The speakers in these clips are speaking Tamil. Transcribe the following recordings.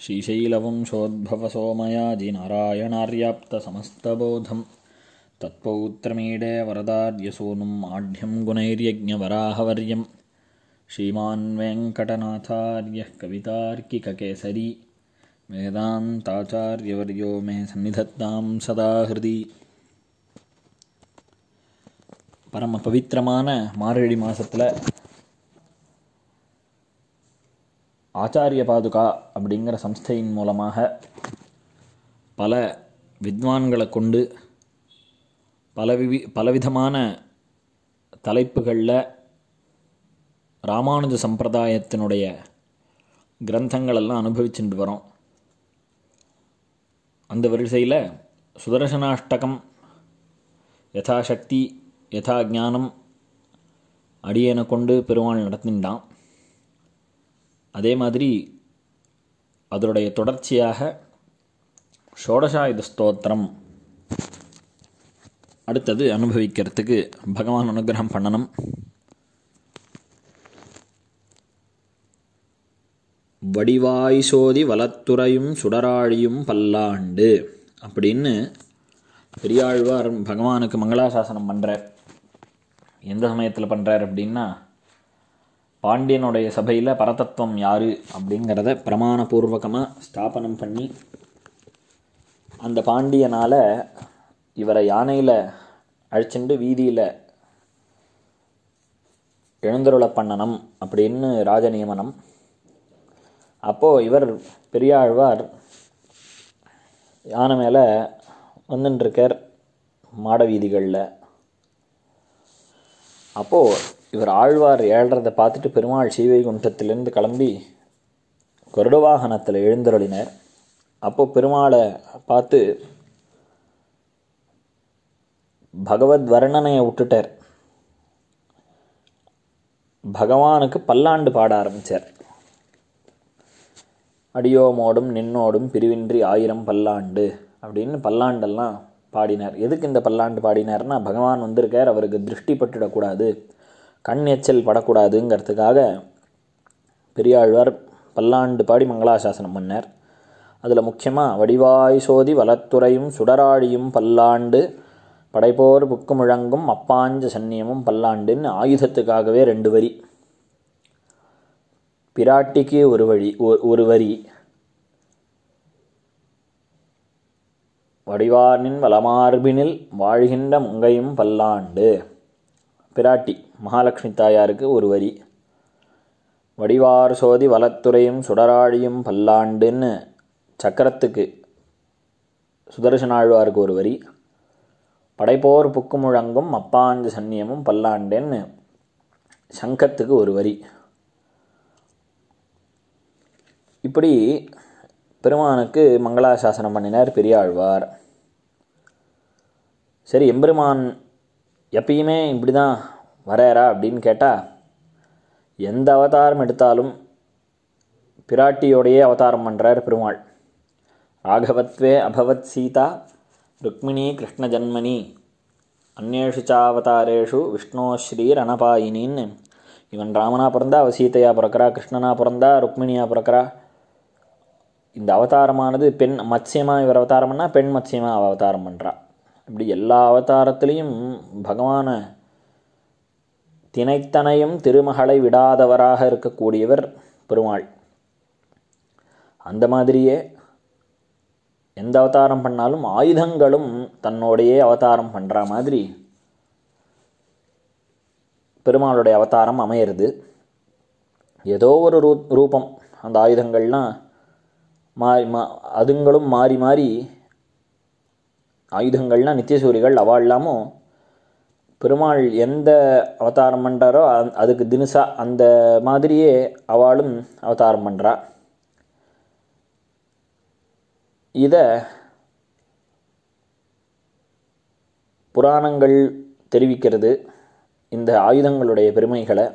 श्रीशैलवंशोद्भवसोमयाजिनारायणार्याप्तसमस्तबोधं तत्पौत्रमीडे वरदार्यसूनुं आढ्यं गुणैर्यज्ञवराहवर्यं श्रीमान् वेङ्कटनाथार्यः कवितार्किककेसरी वेदान्ताचार्यवर्यो मे सन्निधत्तां सदा हृदि. பரம பவித்திரமான மார்கழி மாதத்தில் ஆச்சாரிய பாதுகா அப்படிங்கிற சம்ஸ்தையின் மூலமாக பல வித்வான்களை கொண்டு பலவிதமான தலைப்புகளில் ராமானுஜ சம்பிரதாயத்தினுடைய கிரந்தங்களெல்லாம் அனுபவிச்சுட்டு வரோம். அந்த வரிசையில் சுதர்சனாஷ்டகம் யதாசக்தி யதா ஞானம் அடியேனை கொண்டு பெருமாள் நடத்தின்றான். அதே மாதிரி அதனுடைய தொடர்ச்சியாக ஷோடசாயுத ஸ்தோத்திரம் அடுத்தது அனுபவிக்கிறதுக்கு பகவான் அனுகிரகம் பண்ணணும். வடிவாய் சோதி வலத்துறையும் சுடராழியும் பல்லாண்டு அப்படின்னு பெரியாழ்வார் பகவானுக்கு மங்களாசாசனம் பண்ணுறார். எந்த சமயத்தில் பண்ணுறார் அப்படின்னா, பாண்டியனுடைய சபையில் பரதத்துவம் யார் அப்படிங்கிறத பிரமாணபூர்வகமாக ஸ்தாபனம் பண்ணி அந்த பாண்டியனால் இவரை யானையில் அழைச்சிட்டு வீதியில் எழுந்தருளை பண்ணணும் அப்படின்னு ராஜ நியமனம். அப்போது இவர் பெரியாழ்வார் யானை மேலே வந்துட்டுருக்கார் மாட வீதிகளில். அப்போது இவர் ஆழ்வார் ஏழ்றதை பார்த்துட்டு பெருமாள் ஸ்ரீவைகுண்டத்திலேருந்து கிளம்பி கருட வாகனத்தில் எழுந்தருளினார். அப்போது பெருமாளை பார்த்து பகவத் வர்ணனையை விட்டுட்டார். பகவானுக்கு பல்லாண்டு பாட ஆரம்பித்தார். அடியோமோடும் நின்னோடும் பிரிவின்றி 1000 பல்லாண்டு அப்படின்னு பல்லாண்டெல்லாம் பாடினார். எதுக்கு இந்த பல்லாண்டு பாடினார்னா, பகவான் வந்திருக்கார், அவருக்கு திருஷ்டி பட்டுடக்கூடாது, கண் எச்சல் படக்கூடாதுங்கிறதுக்காக பெரியாழ்வார் பல்லாண்டு பாடி மங்களாசாசனம் பண்ணார். அதில் முக்கியமாக வடிவாய் சோதி வலத்துறையும் சுடராழியும் பல்லாண்டு படைப்போர் புக்கு முழங்கும் அப்பாஞ்ச சன்னியமும் பல்லாண்டுன்னு ஆயுதத்துக்காகவே 2 வரி, பிராட்டிக்கு ஒரு வரி, வடிவானின் வலமார்பினில் வாழ்கின்ற முங்கையும் பல்லாண்டு பிராட்டி மகாலட்சுமி தாயாருக்கு ஒரு வரி, வடிவார் சோதி வலத்துறையும் சுடராழியும் பல்லாண்டுன்னு சக்கரத்துக்கு சுதர்சனாழ்வாருக்கு ஒரு வரி, படைப்போர் புக்கு முழங்கும் அப்பாஞ்ச சன்னியமும் பல்லாண்டுன்னு சங்கத்துக்கு ஒரு வரி. இப்படி பெருமானுக்கு மங்களாசாசனம் பண்ணினார் பெரியாழ்வார். சரி, எம்பெருமான் எப்பயுமே இப்படி தான் வராரா அப்படின்னு கேட்டால், எந்த அவதாரம் எடுத்தாலும் பிராட்டியோடையே அவதாரம் பண்ணுறார் பெருமாள். ராகவத்வே அபவத் சீதா ருக்மிணி கிருஷ்ண ஜன்மனி அந்நேஷு சாவதாரேஷு விஷ்ணோஸ்ரீர் அனபாயினின்னு இவன் ராமனா பிறந்தா அவ சீதையாக பிறக்கிறா, கிருஷ்ணனா பிறந்தா ருக்மிணியாக பிறக்கிறா. இந்த அவதாரமானது பெண் மத்சியமாக இவர் அவதாரம் பண்ணால் பெண் மத்சியமாக அவ அவதாரம் பண்ணுறா. இப்படி எல்லா அவதாரத்திலையும் பகவானை தினைத்தனையும் திருமகளை விடாதவராக இருக்கக்கூடியவர் பெருமாள். அந்த மாதிரியே எந்த அவதாரம் பண்ணாலும் ஆயுதங்களும் தன்னோடையே அவதாரம் பண்ணுற மாதிரி பெருமாளுடைய அவதாரம் அமையிறது. ஏதோ ஒரு ரூபம் அந்த ஆயுதங்கள்லாம் அதுங்களும் மாறி மாறி ஆயுதங்கள்லாம் நித்தியசூரிகள் அவள் இல்லாமல் பெருமாள் எந்த அவதாரம் பண்ணுறாரோ அதுக்கு தினுசா அந்த மாதிரியே அவளும் அவதாரம் பண்ணுறா. இதை புராணங்கள் தெரிவிக்கிறது இந்த ஆயுதங்களுடைய பெருமைகளை.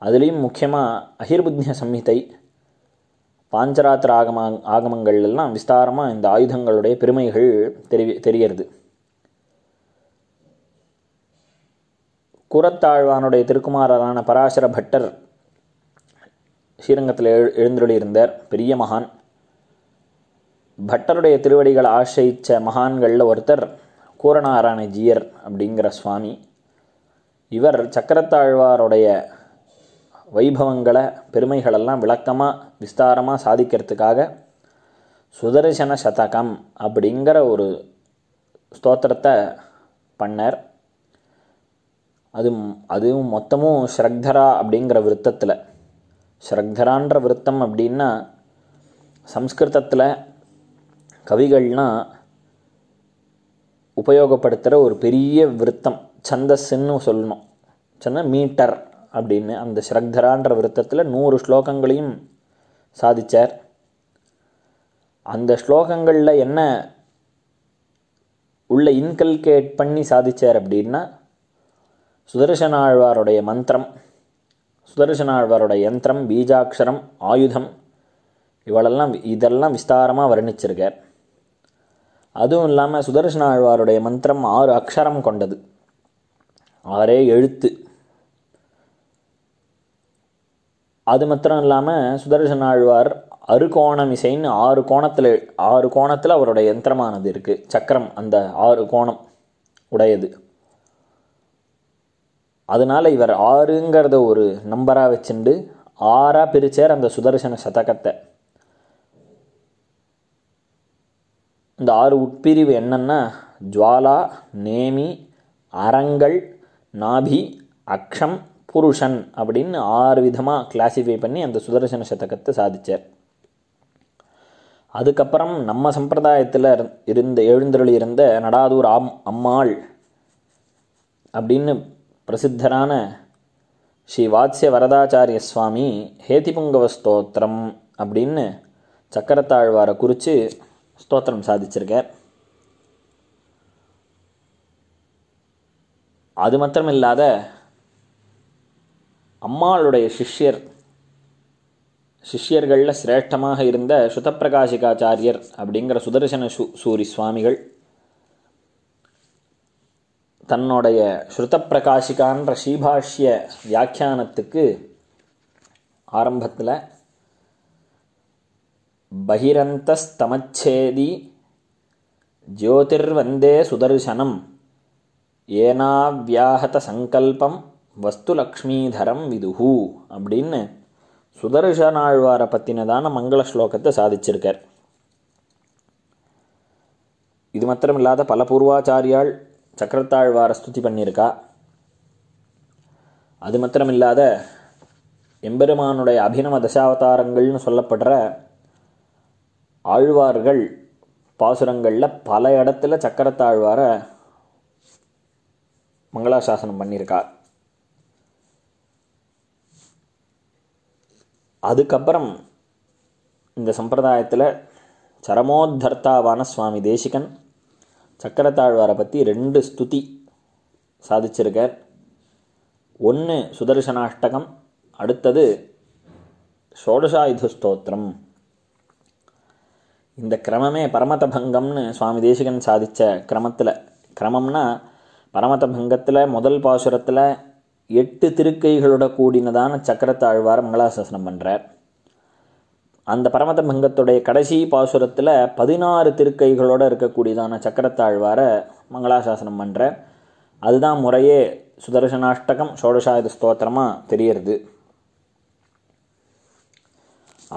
அதுலேயும் முக்கியமாக அஹிர்புத்ய சம்ஹிதை பாஞ்சராத்திர ஆகமங்கள் எல்லாம் விஸ்தாரமாக இந்த ஆயுதங்களுடைய பெருமைகள் தெரிகிறது. கூரத்தாழ்வானுடைய திருக்குமாரரான பராசர பட்டர் ஸ்ரீரங்கத்தில் எழுந்தருளி இருந்தார். பெரிய மகான். பட்டருடைய திருவடிகளை ஆசிரியித்த மகான்களில் ஒருத்தர் கூரநாராயணஜீயர் அப்படிங்கிற சுவாமி. இவர் சக்கரத்தாழ்வாருடைய வைபவங்களை பெருமைகளெல்லாம் விளக்கமாக விஸ்தாரமாக சாதிக்கிறதுக்காக சுதர்சன சதகம் அப்படிங்கிற ஒரு ஸ்தோத்திரத்தை பண்ணார். அதுவும் மொத்தமும் ஸ்ரக்தரா அப்படிங்கிற விருத்தத்தில். ஸ்ரக்தரான்ற விருத்தம் அப்படின்னா சம்ஸ்கிருதத்தில் கவிகள்னால் உபயோகப்படுத்துகிற ஒரு பெரிய விருத்தம், சந்தஸ்ன்னு சொல்லணும், சொன்ன மீட்டர் அப்படின்னு. அந்த ஸ்ரக்தரான்ற விருத்தத்தில் 100 ஸ்லோகங்களையும் சாதித்தார். அந்த ஸ்லோகங்களில் என்ன உள்ள இன்கல்கேட் பண்ணி சாதித்தார் அப்படின்னா சுதர்சனாழ்வாருடைய மந்திரம், சுதர்சனாழ்வாருடைய யந்திரம், பீஜாட்சரம், ஆயுதம் இதெல்லாம் விஸ்தாரமாக வர்ணிச்சிருக்கார். அதுவும் இல்லாமல் சுதர்சனாழ்வாருடைய மந்திரம் 6 அக்ஷரம் கொண்டது, 6 எழுத்து. அது மாத்திரம் இல்லாமல் சுதர்சனாழ்வார் அறுகோணமிசைன்னு 6 கோணத்தில் அவருடைய யந்திரமானது இருக்குது. சக்கரம் அந்த 6 கோணம் உடையது. அதனால் இவர் 6ங்கிறத ஒரு நம்பராக வச்சுண்டு 6ஆக பிரித்தார் அந்த சுதர்சன சதகத்தை. இந்த 6 உட்பிரிவு என்னன்னா ஜுவாலா, நேமி, அரங்கள், நாபி, அக்ஷம், புருஷன் அப்படின்னு 6 விதமாக கிளாசிஃபை பண்ணி அந்த சுதர்சன சதகத்தை சாதித்தார். அதுக்கப்புறம் நம்ம சம்பிரதாயத்தில் எழுந்தருளி இருந்த நடாதூர் அம்மாள் அப்படின்னு பிரசித்தரான ஸ்ரீ வாத்ஸ்ய வரதாச்சாரிய சுவாமி ஹேதிபுங்கவ ஸ்தோத்திரம் அப்படின்னு சக்கரத்தாழ்வாரை குறித்து ஸ்தோத்திரம் சாதிச்சிருக்கார். அது மாத்திரமில்லாத அம்மாளுடைய சிஷ்யர்களில் சிரேஷ்டமாக இருந்த ஸ்ருதப்பிரகாசிகாச்சாரியர் அப்படிங்கிற சுதர்சன சூரி சுவாமிகள் தன்னுடைய ஸ்ருதப்பிரகாசிகான்ற ஸ்ரீபாஷ்ய வியாக்கியானத்துக்கு ஆரம்பத்தில் பகிரந்தஸ்தமச்சேதி ஜோதிர்வந்தே சுதர்சனம் ஏனாவ்யாஹத சங்கல்பம் வஸ்துலக்ஷ்மீதரம் விதுஹு அப்படின்னு சுதர்சனாழ்வாரை பற்றினதான மங்கள ஸ்லோகத்தை சாதிச்சிருக்கார். இது மாத்திரமில்லாத பல பூர்வாச்சாரியால் சக்கரத்தாழ்வாரை ஸ்துதி பண்ணியிருக்கா. அது மாத்திரமில்லாத எம்பெருமானுடைய அபிநவ தசாவதாரங்கள்னு சொல்லப்படுற ஆழ்வார்கள் பாசுரங்களில் பல இடத்துல சக்கரத்தாழ்வாரை மங்களாசாசனம் பண்ணியிருக்கா. அதுக்கப்புறம் இந்த சம்பிரதாயத்தில் சரமோத்தர்த்தாவான சுவாமி தேசிகன் சக்கரத்தாழ்வாரை பற்றி 2 ஸ்துதி சாதிச்சிருக்கார். ஒன்று சுதர்சனாஷ்டகம், அடுத்தது ஷோடசாயுத ஸ்தோத்திரம். இந்த கிரமமே பரமதபங்கம்னு சுவாமி தேசிகன் சாதித்த கிரமம்னா பரமதபங்கத்தில் முதல் பாசுரத்தில் 8 திருக்கைகளோட கூடினதான சக்கரத்தாழ்வாரை மங்களாசாசனம் பண்ணுறார். அந்த பரமதபங்கத்துடைய கடைசி பாசுரத்தில் 16 திருக்கைகளோடு இருக்கக்கூடியதான சக்கரத்தாழ்வாரை மங்களாசாசனம் பண்ணுறார். அதுதான் முறையே சுதர்சனாஷ்டகம், ஷோடசாயுத ஸ்தோத்திரமாக தெரியறது.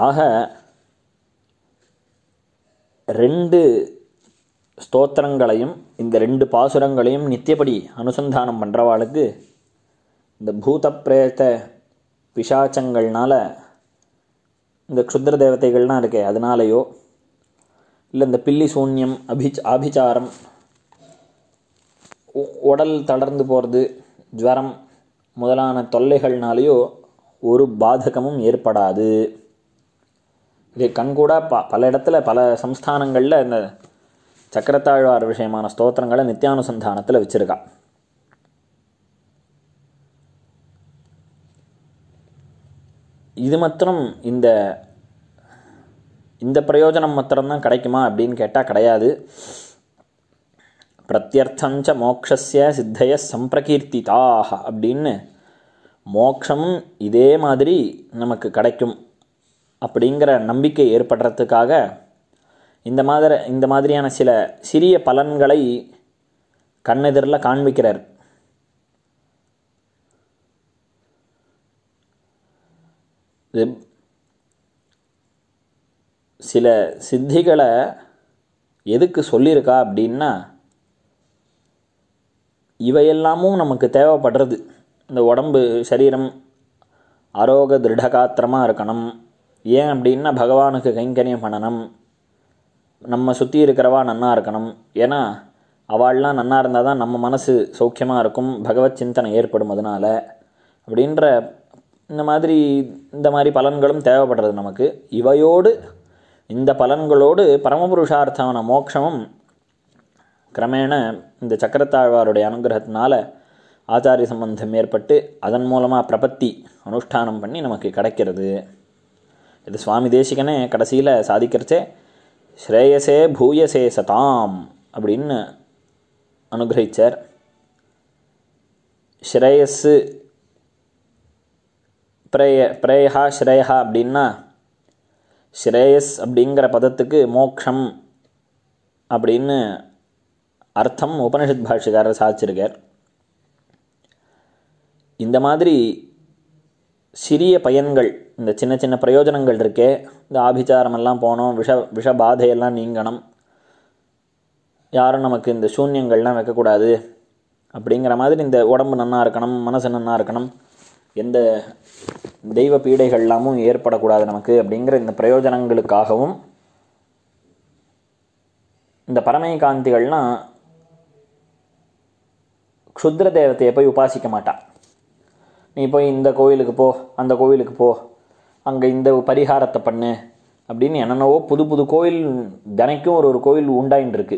ஆக 2 ஸ்தோத்திரங்களையும் இந்த 2 பாசுரங்களையும் நித்தியப்படி அனுசந்தானம் பண்ணுறவாளுக்கு இந்த பூத பிரேத பிசாச்சங்கள்னால, இந்த க்ஷுத்ர தேவதைகள்லாம் இருக்கே அதனாலேயோ, இல்லை இந்த பில்லி சூன்யம், ஆபிச்சாரம், உடல் தளர்ந்து போகிறது, ஜுவரம் முதலான தொல்லைகள்னாலேயோ ஒரு பாதகமும் ஏற்படாது. இது கண்கூட பல இடத்துல பல சம்ஸ்தானங்களில் இந்த சக்கரத்தாழ்வார் விஷயமான ஸ்தோத்திரங்களை நித்தியானுசந்தானத்தில் வச்சுருக்கா. இது மாத்திரம் இந்த பிரயோஜனம் மாத்திரம்தான் கிடைக்குமா அப்படின்னு கேட்டால் கிடையாது. பிரத்யர்த்தஞ்ச மோக்ஷஸ்ய சித்தைய சம்பிரகீர்த்திதாக அப்படின்னு மோக்ஷமும் இதே மாதிரி நமக்கு கிடைக்கும் அப்படிங்கிற நம்பிக்கை ஏற்படுறதுக்காக இந்த மாதிரியான சில சிறிய பலன்களை கண்ணெதிரில் காண்பிக்கிறார். சில சித்திகளை எதுக்கு சொல்லியிருக்கா அப்படின்னா, இவையெல்லாமும் நமக்கு தேவைப்படுறது. இந்த உடம்பு சரீரம் ஆரோக்கிய திருடகாத்திரமாக இருக்கணும். ஏன் அப்படின்னா பகவானுக்கு கைங்கரியம் பண்ணணும். நம்ம சுற்றி இருக்கிறவா நன்னா இருக்கணும். ஏன்னா அவள்லாம் நன்னா இருந்தால் தான் நம்ம மனசு சௌக்கியமாக இருக்கும், பகவத் சிந்தனை ஏற்படும். அதனால் அப்படின்ற இந்த மாதிரி பலன்களும் தேவைப்படுறது நமக்கு. இவையோடு இந்த பலன்களோடு பரமபுருஷார்த்தமான மோட்சமும் கிரமேண இந்த சக்கரத்தாழ்வாருடைய அனுகிரகத்தினால ஆச்சாரிய சம்பந்தம் ஏற்பட்டு அதன் மூலமாக பிரபத்தி அனுஷ்டானம் பண்ணி நமக்கு கிடைக்கிறது. இது சுவாமி தேசிகனே கடைசியில் சாதிக்கிறச்சே ஸ்ரேயசே பூயசே சதாம் அப்படின்னு அனுகிரகிச்சார். ஸ்ரேயஸு பிரேயா ஸ்ரேயா அப்படின்னா, ஸ்ரேயஸ் அப்படிங்கிற பதத்துக்கு மோக்ஷம் அப்படின்னு அர்த்தம் உபனிஷத் பாஷ்யக்காரர் சாதிச்சிருக்கார். இந்த மாதிரி சிறிய பயன்கள், இந்த சின்ன சின்ன பிரயோஜனங்கள் இருக்கே, இந்த ஆபிச்சாரமெல்லாம் போனோம், விஷபாதையெல்லாம் நீங்கணும், யாரும் நமக்கு இந்த சூன்யங்கள்லாம் வைக்கக்கூடாது அப்படிங்கிற மாதிரி, இந்த உடம்பு நன்னா இருக்கணும், மனசு நன்னா இருக்கணும், எந்த தெய்வ பீடைகள்லாமும் ஏற்படக்கூடாது நமக்கு அப்படிங்கிற இந்த பிரயோஜனங்களுக்காகவும் இந்த பரமேகாந்திகள்லாம் க்ஷுத்ர தேவதையை போய் உபாசிக்க மாட்டா. நீ போய் இந்த கோவிலுக்கு போ, அந்த கோவிலுக்கு போ, அங்கே இந்த பரிகாரத்தை பண்ணு அப்படின்னு என்னென்னவோ புது புது கோவில் தினைக்கும் ஒரு கோவில் உண்டாயின்னு இருக்கு.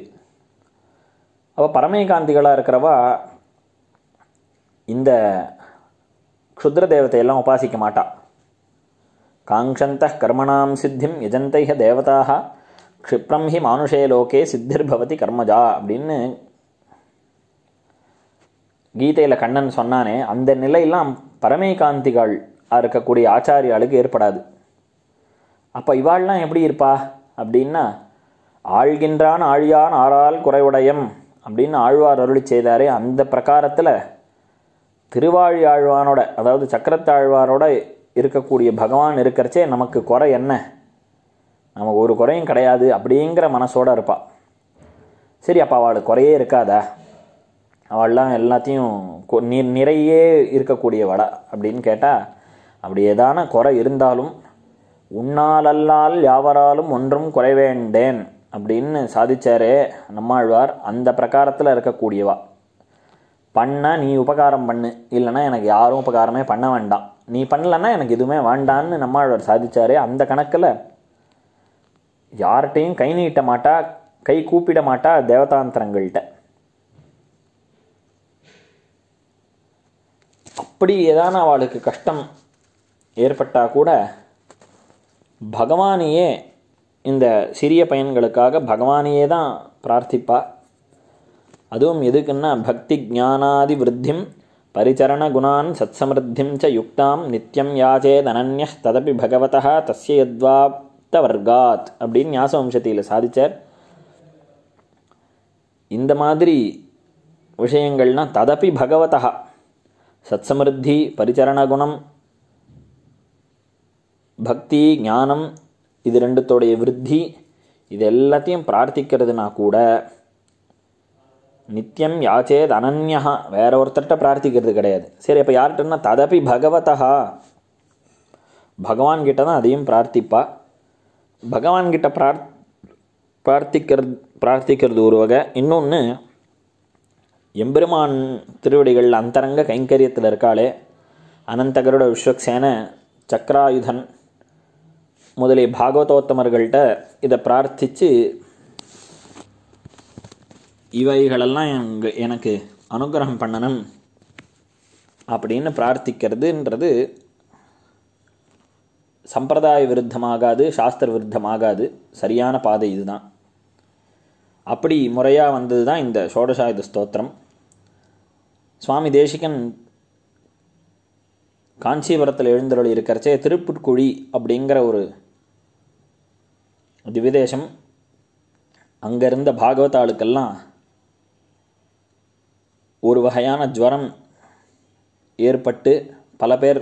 அப்போ பரமேகாந்திகளாக இருக்கிறவா இந்த க்ஷுத்ர தேவதையெல்லாம் உபாசிக்க மாட்டா. காங்க்ஷந்த கர்மணாம் சித்திம் யஜந்தைஹ தேவதாக க்ஷிப்ரம் ஹி மானுஷே லோகே சித்திர்பவதி கர்மஜா அப்படின்னு கீதையில் கண்ணன் சொன்னானே, அந்த நிலையெல்லாம் பரமேகாந்திகள் இருக்கக்கூடிய ஆச்சாரியாளுக்கு ஏற்படாது. அப்போ இவாள்லாம் எப்படி இருப்பா அப்படின்னா, ஆழ்கின்றான் ஆழியான் ஆறால் குறைவுடையம் அப்படின்னு ஆழ்வார் அருளி செய்தாரே, அந்த பிரகாரத்தில் திருவாழி ஆழ்வானோட, அதாவது சக்கரத்தாழ்வாரோட இருக்கக்கூடிய பகவான் இருக்கிறச்சே நமக்கு குறை என்ன, நமக்கு ஒரு குறையும் கிடையாது அப்படிங்கிற மனசோடு இருப்பாள். சரி, அப்போ அவளுக்கு குறையே இருக்காதா? அவள்லாம் எல்லாத்தையும் நிறைய இருக்கக்கூடியவளா அப்படின்னு கேட்டால், அப்படி ஏதான குறை இருந்தாலும் உன்னாலல்லால் யாவராலும் ஒன்றும் குறைவேண்டேன் அப்படின்னு சாதிச்சாரே நம்மாழ்வார், அந்த பிரகாரத்தில் இருக்கக்கூடியவா. பண்ண நீ உபகாரம் பண்ணு, இல்லைன்னா எனக்கு யாரும் உபகாரமே பண்ண வேண்டாம், நீ பண்ணலன்னா எனக்கு எதுவுமே வேண்டான்னு நம்மாழ்வார் சாதிச்சாரே, அந்த கணக்கில் யார்கிட்டையும் கை நீட்ட மாட்டா, கை கூப்பிட மாட்டா தேவதாந்திரங்கள்கிட்ட. அப்படி ஏதான அவளுக்கு கஷ்டம் ஏற்பட்டால் கூட பகவானையே, இந்த சிறிய பையன்களுக்காக பகவானையே தான் பிரார்த்திப்பா. அதுவும் எதுக்குன்னா, பக்தி ஜானாதி விருத்திம் பரிச்சரண குணான் சத்சமிருத்திம் ச யுக்தாம் நித்யம் யாச்சேத் அனன்ய ததபி பகவதா தஸ்ய யத்வாப்த வர்காத் அப்படின்னு ஞாசவம்சத்தியில் சாதிச்சார். இந்த மாதிரி விஷயங்கள்னால் ததபி பகவதா, சத்சமிருத்தி, பரிச்சரணகுணம், பக்தி, ஞானம், இது ரெண்டுத்தோடைய விருத்தி, இது எல்லாத்தையும் பிரார்த்திக்கிறதுனா கூட நித்தியம் யாச்சேத் அனன்யா, வேற ஒருத்தர்கிட்ட பிரார்த்திக்கிறது கிடையாது. சரி, அப்போ யார்கிட்டன்னா ததபி பகவதா, பகவான்கிட்ட தான் அதையும் பிரார்த்திப்பா. பகவான்கிட்ட பிரார்த்திக்கிறது ஒரு வகை. இன்னொன்று, எம்பெருமான் திருவடிகள் அந்தரங்க கைங்கரியத்தில் இருக்காளே, அனந்தகருட விஸ்வக்சேன சக்கராயுதன் முதலிய பாகவதோத்தமர்கள்ட்ட இதை பிரார்த்தித்து இவைகளெல்லாம் எனக்கு அனுகிரகம் பண்ணணும் அப்படின்னு பிரார்த்திக்கிறதுன்றது சம்பிரதாய விருத்தமாகாது, சாஸ்திர விருத்தமாகாது, சரியான பாதை இதுதான். அப்படி முறையாக வந்தது தான் இந்த ஷோடசாயுத ஸ்தோத்திரம். சுவாமி தேசிகன் காஞ்சிபுரத்தில் எழுந்தருளி இருக்கிறச்சே திருப்புட்குழி அப்படிங்கிற ஒரு திவ்யதேசம், அங்கே இருந்த பாகவதாளுக்கெல்லாம் ஒரு வகையான ஜுவரம் ஏற்பட்டு பல பேர்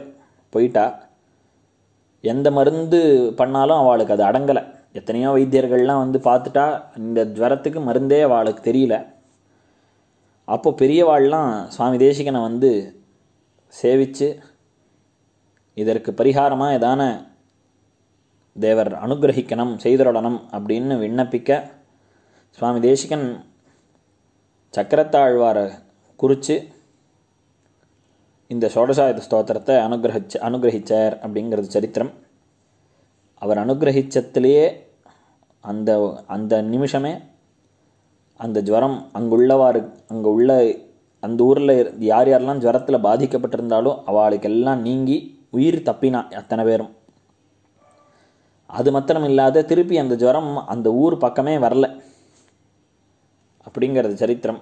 போயிட்டா. எந்த மருந்து பண்ணாலும் அவளுக்கு அது அடங்கலை. எத்தனையோ வைத்தியர்கள்லாம் வந்து பார்த்துட்டா இந்த ஜுவரத்துக்கு மருந்தே அவளுக்கு தெரியல. அப்போது பெரியவாள்லாம் சுவாமி தேசிகனை வந்து சேவித்து இதற்கு பரிகாரமாக ஏதான தேவர் அனுகிரகிக்கணும் செய்துரடணும் அப்படின்னு விண்ணப்பிக்க சுவாமி தேசிகன் சக்கரத்தாழ்வாரை குறித்து இந்த ஷோடசாயுத ஸ்தோத்திரத்தை அனுகிரகிச்சார் அப்படிங்கிறது சரித்திரம். அவர் அனுகிரகிச்சத்திலேயே அந்த அந்த நிமிஷமே அந்த ஜுவரம் அங்கே உள்ள அந்த ஊரில் யார் யாரெல்லாம் ஜுவரத்தில் பாதிக்கப்பட்டிருந்தாலும் அவளுக்கெல்லாம் நீங்கி உயிர் தப்பினா அத்தனை பேரும். அது மாத்திரம் இல்லாத திருப்பி அந்த ஜுவரம் அந்த ஊர் பக்கமே வரல அப்படிங்கிறது சரித்திரம்.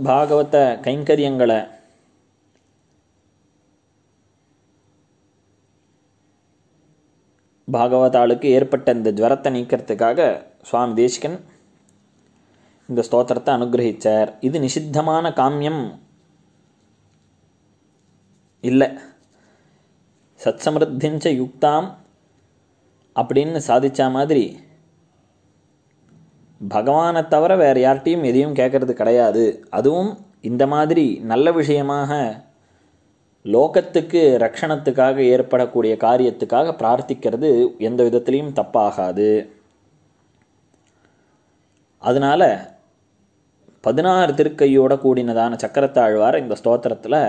பாகவத கைங்கரியங்களை பாகவதாளுக்கு ஏற்பட்ட இந்த ஜுவரத்தை நீக்கிறதுக்காக சுவாமி தேசிகன் இந்த ஸ்தோத்திரத்தை அனுகிரகிச்சார். இது நிஷித்தமான காமியம் இல்லை. சத் சமிருத்திஞ்ச யுக்தாம் அப்படின்னு சாதிச்சா மாதிரி பகவானை தவிர வேறு யார்கிட்டையும் எதையும் கேட்கறது கிடையாது. அதுவும் இந்த மாதிரி நல்ல விஷயமாக லோகத்துக்கு ரட்சணத்துக்காக ஏற்படக்கூடிய காரியத்துக்காக பிரார்த்திக்கிறது எந்த விதத்திலையும் தப்பாகாது. அதனால் 16 திருக்கையோட கூடினதான சக்கரத்தாழ்வார் இந்த ஸ்தோத்திரத்தில்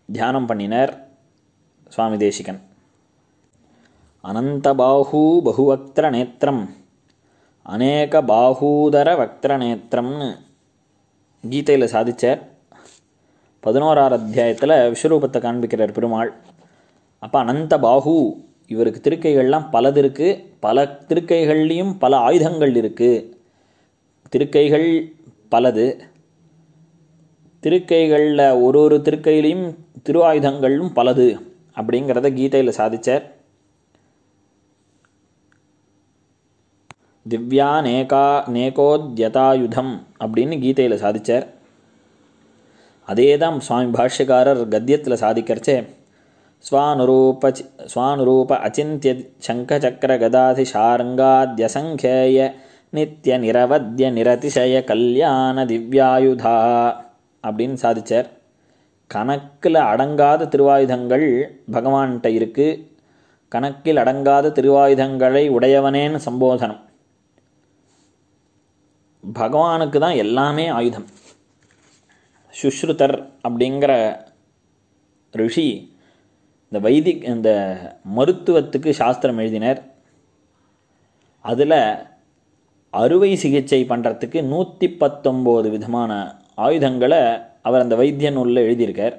தியானம் பண்ணினார் சுவாமி தேசிகன். அனந்த பாஹூ பகுவக்திர நேத்திரம் அநேக பாகூதர வக்திர நேத்திரம்னு கீதையில் சாதிச்சார். 11ஆம் அத்தியாயத்தில் விஸ்வரூபத்தை காண்பிக்கிறார் பெருமாள். அப்போ அனந்த பாஹூ, இவருக்கு திருக்கைகள்லாம் பலது இருக்குது. பல திருக்கைகள்லேயும் பல ஆயுதங்கள் இருக்குது. திருக்கைகள் பலது. திருக்கைகளில் ஒரு திருக்கையிலையும் திருவாயுதங்களும் பலது அப்படிங்கிறத கீதையில் சாதிச்சார். திவ்யா நேகோத்யதாயுதம் அப்படின்னு கீதையில் சாதிச்சார். அதே தான் சுவாமி பாஷ்யக்காரர் கத்தியத்தில் சாதிக்கிறச்சே ஸ்வானுரூப அச்சிந்திய சங்கச்சக்கர கதாதி ஷார்ங்காத்யசங்கேய நித்திய நிரவத்ய நிரதிசய கல்யாண திவ்யாயுதா அப்படின்னு சாதிச்சார். கணக்கில் அடங்காத திருவாயுதங்கள் பகவான்கிட்ட இருக்குது. கணக்கில் அடங்காத திருவாயுதங்களை உடையவனேன்னு சம்போதனம். பகவானுக்கு தான் எல்லாமே ஆயுதம். சுஷ்ருதர் அப்படிங்கிற ரிஷி இந்த மருத்துவத்துக்கு சாஸ்திரம் எழுதினார். அதில் அறுவை சிகிச்சை பண்ணுறதுக்கு 119 விதமான ஆயுதங்களை அவர் அந்த வைத்திய நூலில் எழுதியிருக்கார்.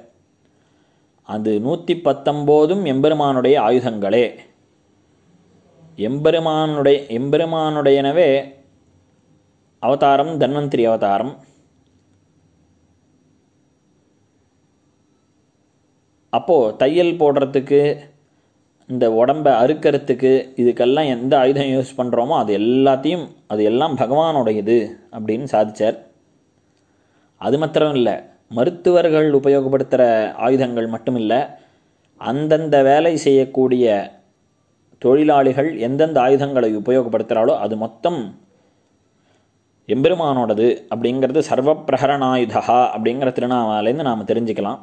அது 119ம் எம்பெருமானுடைய ஆயுதங்களே. எம்பெருமானுடையனவே அவதாரம் தன்வந்திரி அவதாரம். அப்போது தையல் போடுறதுக்கு இந்த உடம்பை அறுக்கிறதுக்கு இதுக்கெல்லாம் எந்த ஆயுதம் யூஸ் பண்ணுறோமோ அது எல்லாம் பகவானுடையது அப்படின்னு சாதிச்சார். அது மாத்திரம் இல்லை, மருத்துவர்கள் உபயோகப்படுத்துகிற ஆயுதங்கள் மட்டும் இல்லை, அந்தந்த வேலை செய்யக்கூடிய தொழிலாளிகள் எந்தெந்த ஆயுதங்களை உபயோகப்படுத்துகிறாளோ அது மொத்தம் எம்பெருமானோடது அப்படிங்கிறது சர்வ பிரஹரணாயுதா அப்படிங்கிற திருநாமாலேருந்து நாம் தெரிஞ்சுக்கலாம்.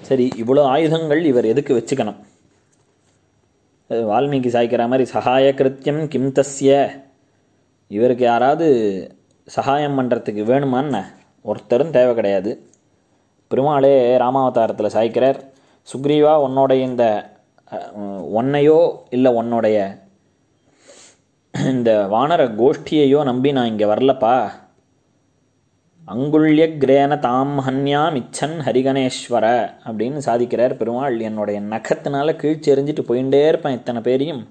சரி, இவ்வளோ ஆயுதங்கள் இவர் எதுக்கு வச்சுக்கணும்? வால்மீகி சாய்க்கிற மாதிரி சகாய கிருத்தியம் கிம் தஸ்ய, இவருக்கு யாராவது சகாயம் பண்ணுறதுக்கு வேணுமான்னு ஒருத்தரும் தேவை கிடையாது. பெருமாளே ராமாவதாரத்தில் சாய்க்கிறார், சுக்ரீவா உன்னோடைய இந்த ஒன்னையோ இல்லை உன்னுடைய இந்த வானர கோஷ்டியையோ நம்பி நான் இங்கே வரலப்பா. அங்குள்ய கிரேன தாம் ஹன்யாம் இச்சன் ஹரிகணேஸ்வர அப்படின்னு சாதிக்கிறார் பெருமாள். என்னுடைய நகத்தினால கீழ்ச்செறிஞ்சிட்டு போயிட்டே இருப்பேன் இத்தனை பேரையும்,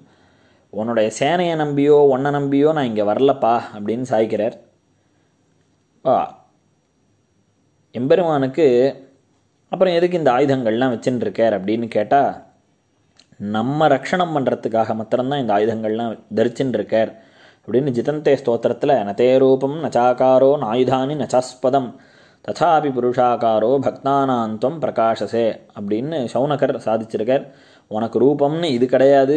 உன்னுடைய சேனையை நம்பியோ ஒன்றை நம்பியோ நான் இங்கே வரலப்பா அப்படின்னு சாய்க்கிறார். எம்பெருமானுக்கு அப்புறம் எதுக்கு இந்த ஆயுதங்கள்லாம் வச்சுன்னு இருக்கார் அப்படின்னு கேட்டால், நம்ம ரக்ஷணம் பண்ணுறதுக்காக மாத்திரம்தான் இந்த ஆயுதங்கள்லாம் தரிச்சுன்னு இருக்கார் அப்படின்னு ஜிதந்தே ஸ்தோத்திரத்தில் நதே ரூபம் நச்சாக்காரோ நாயுதானி நச்சாஸ்பதம் ததாபி புருஷாக்காரோ பக்தானாந்தம் பிரகாசசே அப்படின்னு சௌனகர் சாதிச்சிருக்கார். உனக்கு ரூபம்னு இது கிடையாது,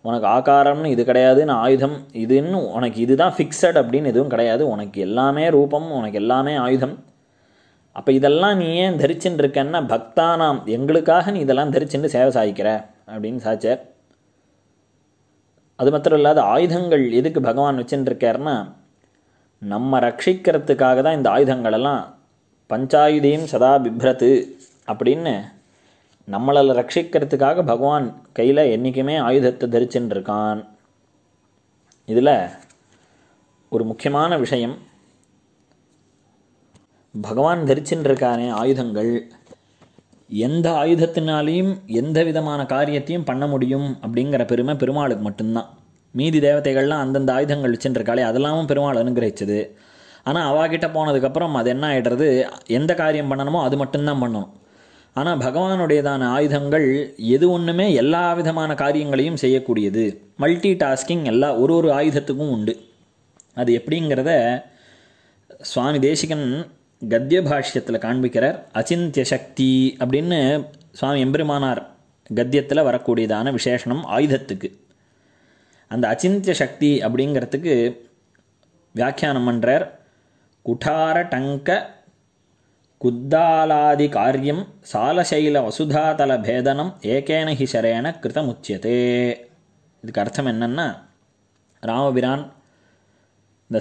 உனக்கு ஆகாரம்னு இது கிடையாதுன்னு ஆயுதம் இதுன்னு உனக்கு இதுதான் ஃபிக்ஸட் அப்படின்னு எதுவும் கிடையாது. உனக்கு எல்லாமே ரூபம், உனக்கு எல்லாமே ஆயுதம். அப்போ இதெல்லாம் நீ ஏன் தரிச்சுன்னு இருக்கன்னா, பக்தானாம் எங்களுக்காக நீ இதெல்லாம் தரிச்சுன்னு சேவை சாய்க்கிற அப்படின்னு சாச்சார். அது மாத்திரம் இல்லாத ஆயுதங்கள் எதுக்கு பகவான் வச்சுன்னு இருக்காருன்னா, நம்ம ரட்சிக்கிறதுக்காக தான் இந்த ஆயுதங்களெல்லாம் பஞ்சாயுதீம் சதா பிப்ரத்து அப்படின்னு நம்மளை ரட்சிக்கிறதுக்காக பகவான் கையில் என்றைக்குமே ஆயுதத்தை தரிச்சுன்னு இருக்கான். இதில் ஒரு முக்கியமான விஷயம், பகவான் தரிச்சுன்னு இருக்கானே ஆயுதங்கள், எந்த ஆயுதத்தினாலையும் எந்த விதமான காரியத்தையும் பண்ண முடியும் அப்படிங்கிற பெருமை பெருமாளுக்கு மட்டும்தான். மீதி தேவதைகள்லாம் அந்தந்த ஆயுதங்கள் வச்சுருக்காளே அதெல்லாமும் பெருமாள் அனுகிரகிச்சது. ஆனால் அவாகிட்ட போனதுக்கப்புறம் அது என்ன ஆகிடுறது, எந்த காரியம் பண்ணணுமோ அது மட்டும்தான் பண்ணணும். ஆனால் பகவானுடையதான ஆயுதங்கள் எது ஒன்றுமே எல்லா விதமான காரியங்களையும் செய்யக்கூடியது. மல்டி டாஸ்கிங் ஒரு ஆயுதத்துக்கும் உண்டு. அது எப்படிங்கிறத சுவாமி தேசிகன் கத்திய பாஷ்யத்தில் காண்பிக்கிறார். அச்சிந்திய சக்தி அப்படின்னு சுவாமி எம்பெருமானார் கத்தியத்தில் வரக்கூடியதான விசேஷனம் ஆயுதத்துக்கு. அந்த அச்சிந்திய சக்தி அப்படிங்கிறதுக்கு வியாக்கியானம் பண்ணுறார். குட்டார டங்க குத்தாலாதி காரியம் சாலசைல வசுதாதல பேதனம் ஏகேன ஹி சரேன கிருதமுச்சியதே. இதுக்கு அர்த்தம் என்னன்னா, ராமபிரான் இந்த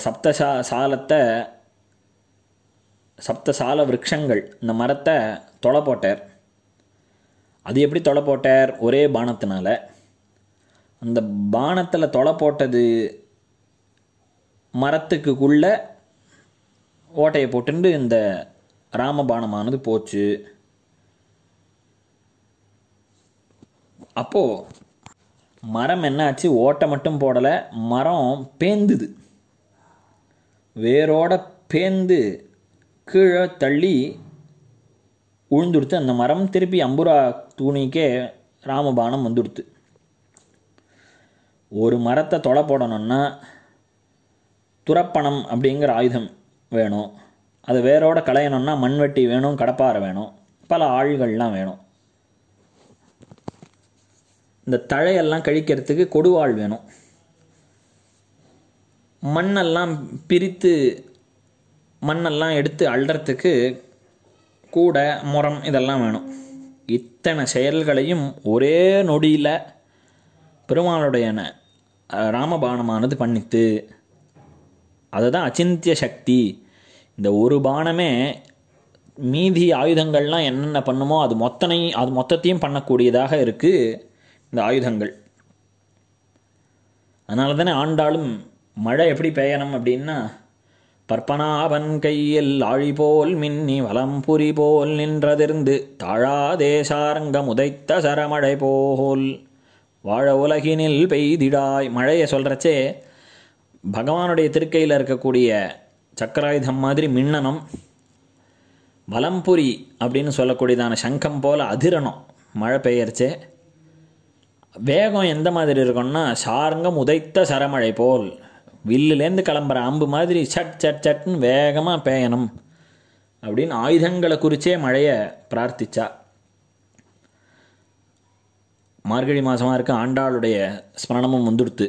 சப்தசால விருட்சங்கள் இந்த மரத்தை தொலை போட்டார். அது எப்படி தொலை போட்டார்? ஒரே பானத்தினால. அந்த பானத்தில் தொலை போட்டது மரத்துக்குள்ள ஓட்டையை போட்டுண்டு இந்த ராமபானமானது போச்சு. அப்போது மரம் என்னாச்சு, ஓட்டை மட்டும் போடலை, மரம் பேந்துது, வேரோட பேந்து கீழே தள்ளி உழுந்துடுத்து. அந்த மரம் திருப்பி அம்புரா தூணிக்கே ராமபானம் வந்துடுத்து. ஒரு மரத்தை தொலை போடணும்னா துரப்பணம் அப்படிங்கிற ஆயுதம் வேணும். அது வேரோட களையணும்னா மண்வெட்டி வேணும், கடப்பாறை வேணும், பல ஆள்கள்லாம் வேணும். இந்த தழையெல்லாம் கழிக்கிறதுக்கு கொடுவாள் வேணும். மண்ணெல்லாம் பிரித்து மண்ணெல்லாம் எடுத்து அள்ளுறதுக்கு கூடை, முறம் இதெல்லாம் வேணும். இத்தனை செயல்களையும் ஒரே நொடியில் பெருமாளுடைய ராமபானமானது பண்ணித்து. அதுதான் அச்சிந்திய சக்தி. இந்த ஒரு பானமே மீதி ஆயுதங்கள்லாம் என்னென்ன பண்ணுமோ அது மொத்தத்தையும் பண்ணக்கூடியதாக இருக்குது இந்த ஆயுதங்கள். அதனால தானே ஆண்டாலும் மழை எப்படி பெய்யணும் அப்படின்னா, பற்பனாவன் கையில் ஆழி போல் மின்னி வலம்புரி போல் நின்றதிர்ந்து தாழாதேசாரங்க முதைத்த சரமழை போல் வாழ உலகினில் பெய்திடாய். மழையை சொல்கிறச்சே பகவானுடைய திருக்கையில் இருக்கக்கூடிய சக்கராயுதம் மாதிரி மின்னணும், வலம்புரி அப்படின்னு சொல்லக்கூடியதான சங்கம் போல் அதிரணும். மழை பெய்யறச்சே வேகம் எந்த மாதிரி இருக்கும்னா, சாரங்கம் உதைத்த சரமழை போல் வில்லுலேருந்து கிளம்புற அம்பு மாதிரி சட் சட் சட்னு வேகமாக பெய்யணும் அப்படின்னு ஆயுதங்களை குறிச்சே மழையை பிரார்த்திச்சா. மார்கழி மாதமாக இருக்க ஆண்டாளுடைய ஸ்மரணமும் வந்துடுத்து.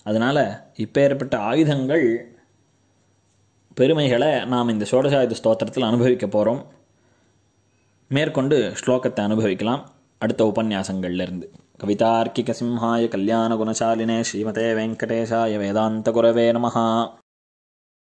அதனால் இப்போ ஏற்பட்ட ஆயுதங்கள் பெருமைகளை நாம் இந்த ஷோடசாயுத ஸ்தோத்திரத்தில் அனுபவிக்க போகிறோம். மேற்கொண்டு ஸ்லோகத்தை அனுபவிக்கலாம் அடுத்த உபன்யாசங்கள்லேருந்து. கவிதார்க்கிக சிம்ஹாய கல்யாண குணசாலினே ஸ்ரீமதே வெங்கடேஷாய வேதாந்த குரவே நமஹ.